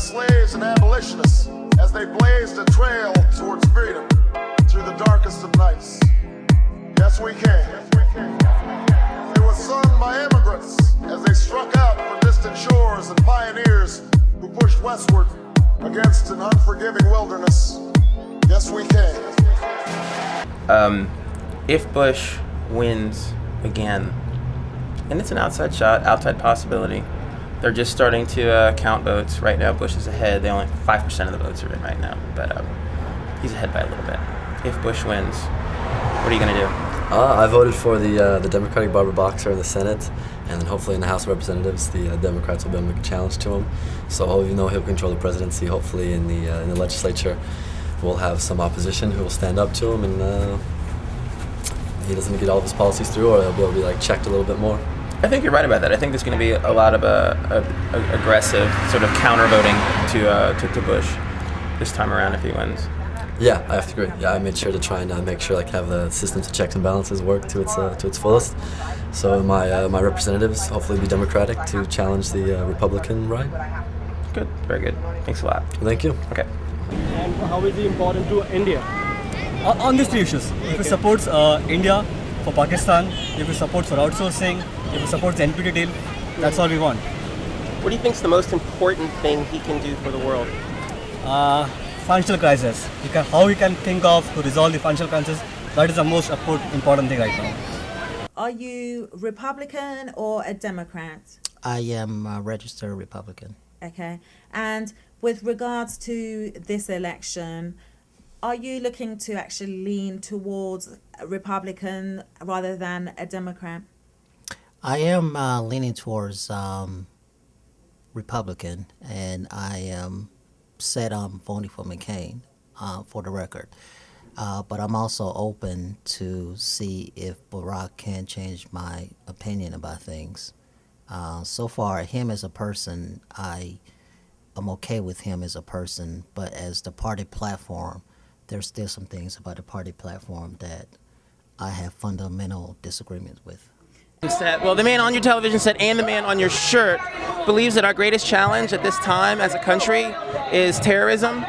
slaves and abolitionists as they blazed a trail towards freedom through the darkest of nights. Yes, we can. It was sung by immigrants as they struck out from distant shores and pioneers who pushed westward against an unforgiving wilderness. Yes, we can. If Bush wins again, and it's an outside shot, outside possibility, they're just starting to count votes. Right now, Bush is ahead. They only 5% of the votes are in right now, but he's ahead by a little bit. If Bush wins, what are you going to do? I voted for the Democratic Barbara Boxer in the Senate, and then hopefully in the House of Representatives, the Democrats will be able to make a challenge to him. So even though he'll control the presidency, hopefully in the legislature, we'll have some opposition who will stand up to him, and he doesn't get all of his policies through, or they'll be able to be checked a little bit more. I think you're right about that. I think there's going to be a lot of aggressive sort of counter-voting to Bush this time around if he wins. Yeah, I have to agree. Yeah, I made sure to try and make sure have the systems of checks and balances work to its fullest. So my representatives hopefully be Democratic to challenge the Republican right. Good, very good. Thanks a lot. Thank you. Okay. And how is he important to India? On these three issues, if he supports India for Pakistan, if he supports for outsourcing, if he supports the NPT deal, that's all we want. What do you think is the most important thing he can do for the world? Financial crisis. How he can think of to resolve the financial crisis, that is the most important thing right now. Are you Republican or a Democrat? I am a registered Republican. Okay. And with regards to this election, are you looking to actually lean towards a Republican rather than a Democrat? I am leaning towards Republican, and I am set on voting for McCain, for the record. But I'm also open to see if Barack can change my opinion about things. So far, him as a person, I'm okay with him as a person, but as the party platform, there's still some things about the party platform that I have fundamental disagreements with. Well, the man on your television set and the man on your shirt believes that our greatest challenge at this time as a country is terrorism.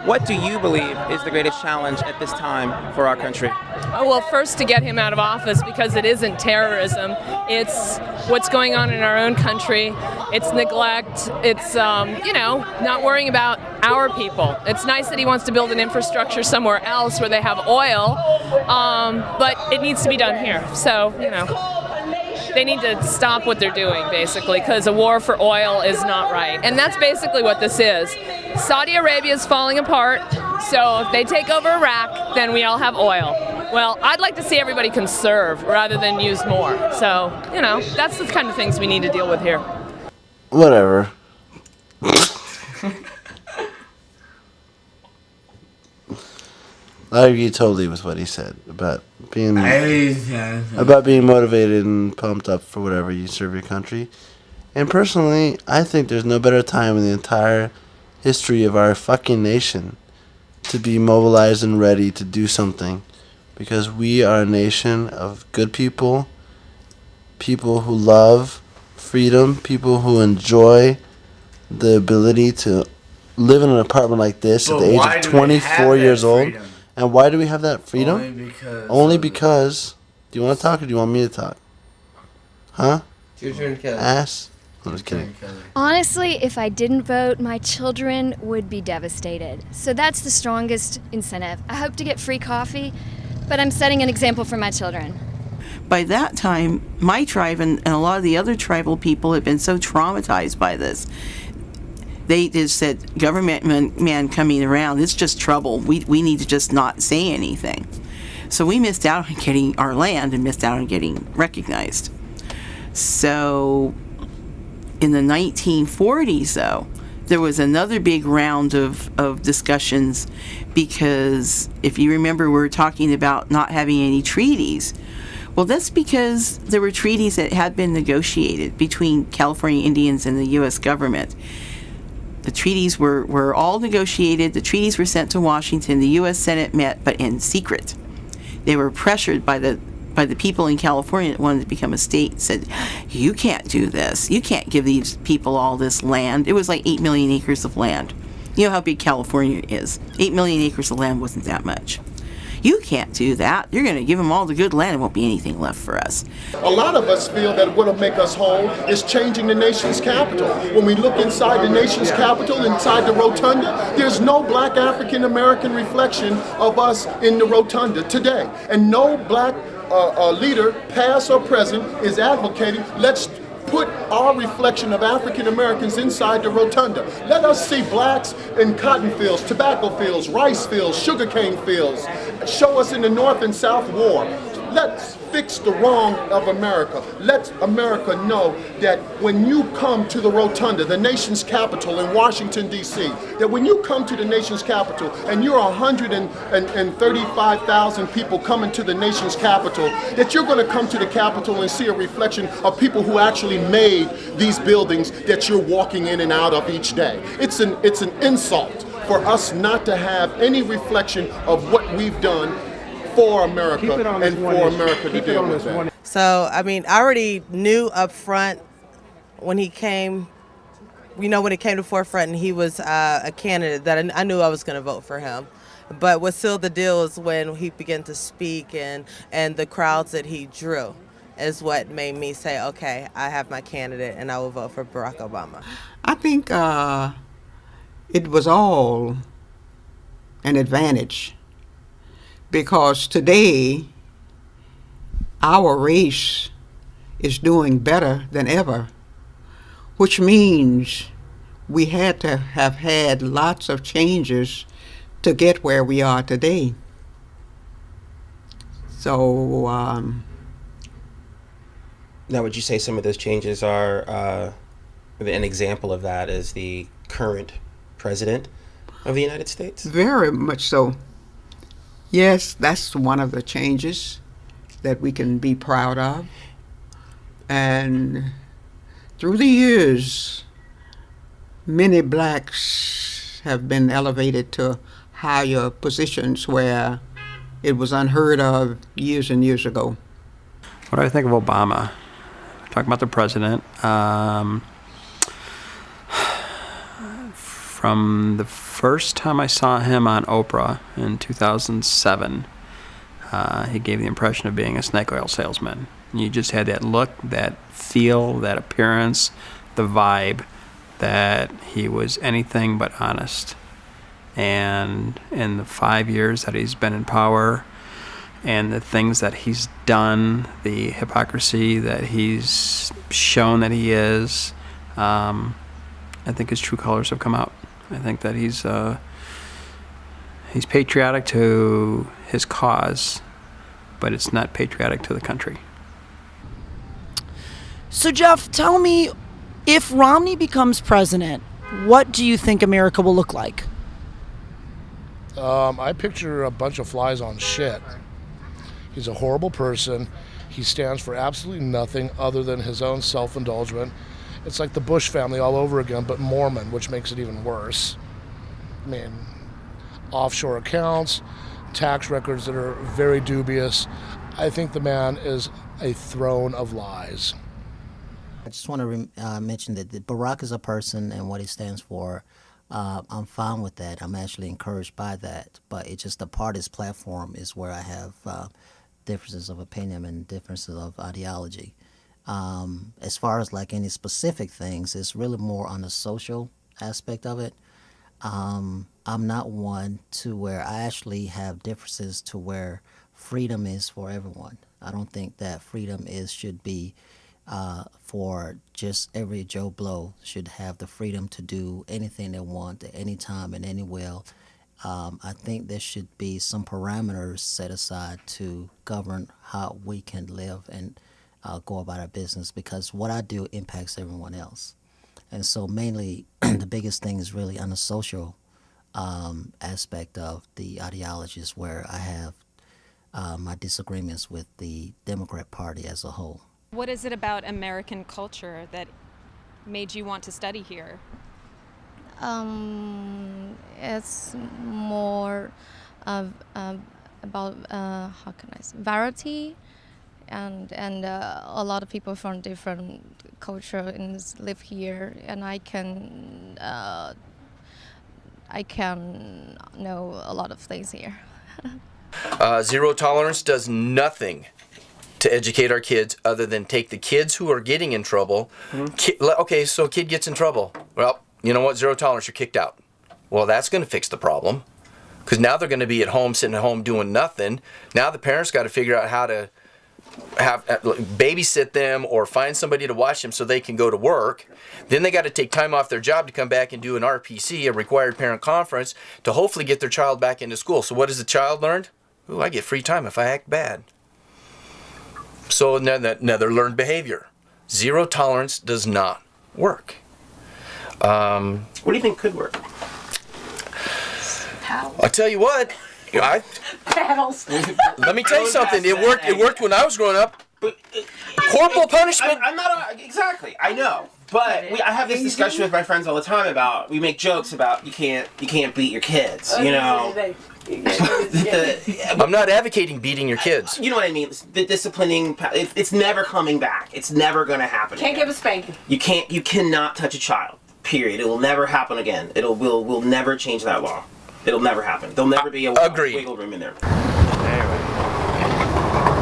What do you believe is the greatest challenge at this time for our country? Oh, well, first to get him out of office, because it isn't terrorism. It's what's going on in our own country. It's neglect. It's, not worrying about our people. It's nice that he wants to build an infrastructure somewhere else where they have oil, but it needs to be done here. So, they need to stop what they're doing, basically, because a war for oil is not right. And that's basically what this is. Saudi Arabia is falling apart, so if they take over Iraq, then we all have oil. Well, I'd like to see everybody conserve rather than use more. So, that's the kind of things we need to deal with here. Whatever. I agree totally with what he said about being motivated and pumped up for whatever you serve your country. And personally, I think there's no better time in the entire history of our fucking nation to be mobilized and ready to do something, because we are a nation of good people, people who love freedom, people who enjoy the ability to live in an apartment like this at the age of 24 years old. And why do we have that freedom? Only because. Do you want to talk or do you want me to talk? Huh? It's your turn, Kelly. Ass? I'm just kidding. Honestly, if I didn't vote, my children would be devastated. So that's the strongest incentive. I hope to get free coffee, but I'm setting an example for my children. By that time, my tribe and a lot of the other tribal people had been so traumatized by this. They just said, government man coming around, it's just trouble. We need to just not say anything. So we missed out on getting our land and missed out on getting recognized. So in the 1940s, though, there was another big round of discussions, because if you remember, we were talking about not having any treaties. Well, that's because there were treaties that had been negotiated between California Indians and the U.S. government. The treaties were all negotiated. The treaties were sent to Washington. The U.S. Senate met, but in secret. They were pressured by the by the people in California that wanted to become a state said, you can't do this. You can't give these people all this land. It was like 8 million acres of land. You know how big California is. 8 million acres of land wasn't that much. You can't do that. You're going to give them all the good land. There won't be anything left for us. A lot of us feel that what'll make us whole is changing the nation's capital. When we look inside the nation's capital, inside the rotunda, there's no black African American reflection of us in the rotunda today. And no black leader, past or present, is advocating, let's put our reflection of African Americans inside the rotunda. Let us see blacks in cotton fields, tobacco fields, rice fields, sugarcane fields. Show us in the North and South war. Let's fix the wrong of America. Let America know that when you come to the rotunda, the nation's capital in Washington, D.C., that when you come to the nation's capital and you're 135,000 people coming to the nation's capital, that you're going to come to the Capitol and see a reflection of people who actually made these buildings that you're walking in and out of each day. It's an insult for us not to have any reflection of what we've done for America and for America to deal with that. So, I mean, I already knew up front when he came, when it came to forefront and he was a candidate, that I knew I was going to vote for him. But what sealed the deal is when he began to speak and the crowds that he drew is what made me say, okay, I have my candidate and I will vote for Barack Obama. I think it was all an advantage. Because today, our race is doing better than ever, which means we had to have had lots of changes to get where we are today. So, Now, would you say some of those changes are, an example of that is the current president of the United States? Very much so. Yes, that's one of the changes that we can be proud of. And through the years, many blacks have been elevated to higher positions where it was unheard of years and years ago. What do I think of Obama? Talking about the president. From the first time I saw him on Oprah in 2007, he gave the impression of being a snake oil salesman. You just had that look, that feel, that appearance, the vibe that he was anything but honest. And in the 5 years that he's been in power and the things that he's done, the hypocrisy that he's shown that he is, I think his true colors have come out. I think that he's patriotic to his cause, but it's not patriotic to the country. So, Jeff, tell me, if Romney becomes president, what do you think America will look like? I picture a bunch of flies on shit. He's a horrible person. He stands for absolutely nothing other than his own self-indulgence. It's like the Bush family all over again, but Mormon, which makes it even worse. I mean, offshore accounts, tax records that are very dubious. I think the man is a throne of lies. I just want to mention that Barack is a person and what he stands for. I'm fine with that. I'm actually encouraged by that. But it's just the party's platform is where I have differences of opinion and differences of ideology. As far as like any specific things, it's really more on the social aspect of it. I'm not one to where I actually have differences to where freedom is for everyone. I don't think that freedom should be for just every Joe Blow should have the freedom to do anything they want at any time and anywhere. I think there should be some parameters set aside to govern how we can live and go about our business, because what I do impacts everyone else. And so mainly the biggest thing is really on the social aspect of the ideologies, where I have my disagreements with the Democrat Party as a whole. What is it about American culture that made you want to study here? It's more of about how can I say, variety and a lot of people from different culture live here, and I can know a lot of things here. Zero tolerance does nothing to educate our kids other than take the kids who are getting in trouble. Okay, so a kid gets in trouble. Well, you know what? Zero tolerance, you're kicked out. Well, that's going to fix the problem, because now they're going to be at home, sitting at home doing nothing. Now the parents got to figure out how to babysit them or find somebody to watch them so they can go to work. Then they got to take time off their job to come back and do an RPC, a required parent conference, to hopefully get their child back into school. So what has the child learned? Ooh, I get free time if I act bad. So another learned behavior. Zero tolerance does not work. What do you think could work? I'll tell you what. Paddles. Let me tell you something. It worked. It worked when I was growing up. Corporal punishment. I'm not exactly. I know, but I have this discussion with my friends all the time about. We make jokes about you can't beat your kids. You know. I'm not advocating beating your kids. You know what I mean? The disciplining. It's never coming back. It's never going to happen. Can't give a spanking. You cannot touch a child. Period. It will never happen again. We'll never change that law. It'll never happen. There'll never be a wiggle room in there. Anyway,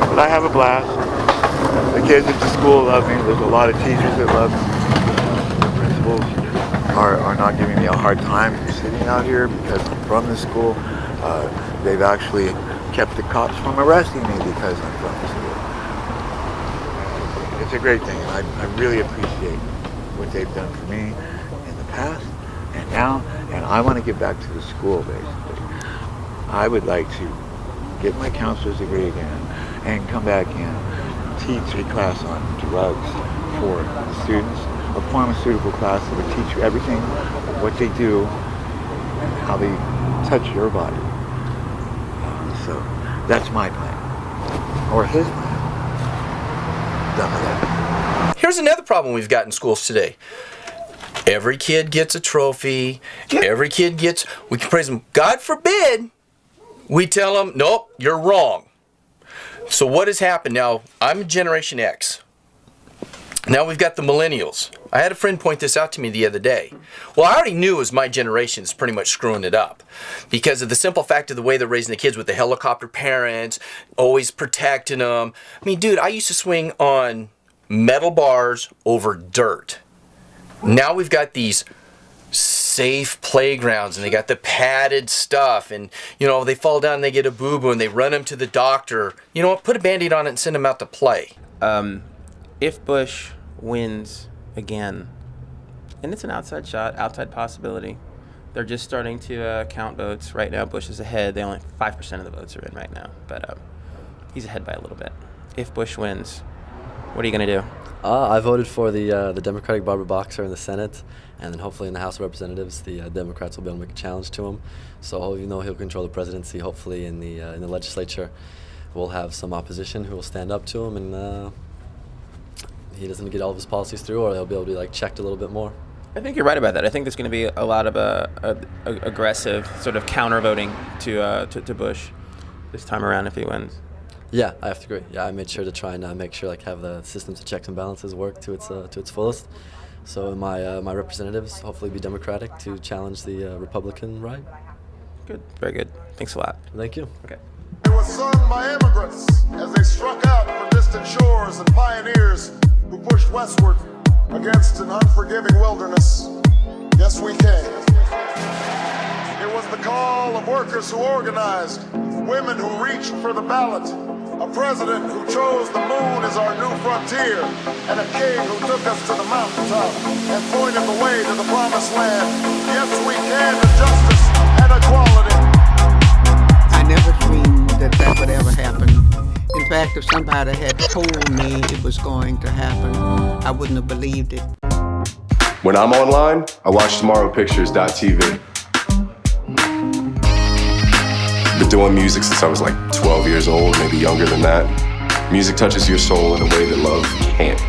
but I have a blast. The kids at the school love me. There's a lot of teachers that love me. The principals are not giving me a hard time for sitting out here because I'm from the school. They've actually kept the cops from arresting me because I'm from the school. It's a great thing, and I really appreciate what they've done for me in the past and now, and I want to give back to the school, basically. I would like to get my counselor's degree again and come back and teach a class on drugs for the students, a pharmaceutical class that would teach you everything, what they do, and how they touch your body. So that's my plan, or his plan. Done with that. Here's another problem we've got in schools today. Every kid gets a trophy. Every kid gets, we can praise them. God forbid we tell them, nope, you're wrong. So what has happened now? I'm Generation X. Now we've got the millennials. I had a friend point this out to me the other day. Well, I already knew it was my generation's pretty much screwing it up because of the simple fact of the way they're raising the kids with the helicopter parents, always protecting them. I mean, dude, I used to swing on metal bars over dirt. Now we've got these safe playgrounds and they got the padded stuff and, you know, they fall down and they get a boo-boo and they run them to the doctor. You know what? Put a Band-Aid on it and send them out to play. If Bush wins again, and it's an outside shot, outside possibility, they're just starting to count votes. Right now, Bush is ahead. They only 5% of the votes are in right now, but he's ahead by a little bit. If Bush wins, what are you going to do? I voted for the Democratic Barbara Boxer in the Senate, and then hopefully in the House of Representatives, the Democrats will be able to make a challenge to him. So even though he'll control the presidency, hopefully in the legislature, we'll have some opposition who will stand up to him, and he doesn't get all of his policies through, or they'll be able to be checked a little bit more. I think you're right about that. I think there's going to be a lot of aggressive sort of counter-voting to Bush this time around if he wins. Yeah, I have to agree. Yeah, I made sure to try and make sure have the systems of checks and balances work to its fullest. So my representatives hopefully be Democratic to challenge the Republican right. Good, very good. Thanks a lot. Thank you. Okay. It was sung by immigrants as they struck out from distant shores and pioneers who pushed westward against an unforgiving wilderness. Yes, we can. It was the call of workers who organized, women who reached for the ballot, a president who chose the moon as our new frontier, and a king who took us to the mountaintop and pointed the way to the promised land. Yes, we can to justice and equality. I never dreamed that would ever happen. In fact, if somebody had told me it was going to happen, I wouldn't have believed it. When I'm online, I watch Tomorrowpictures.TV. Been doing music since I was like 12 years old, maybe younger than that. Music touches your soul in a way that love can't.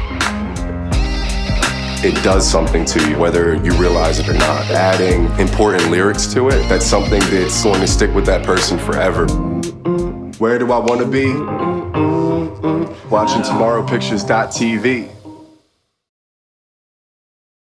It does something to you, whether you realize it or not. Adding important lyrics to it, that's something that's going to stick with that person forever. Where do I want to be? watching Tomorrowpictures.TV.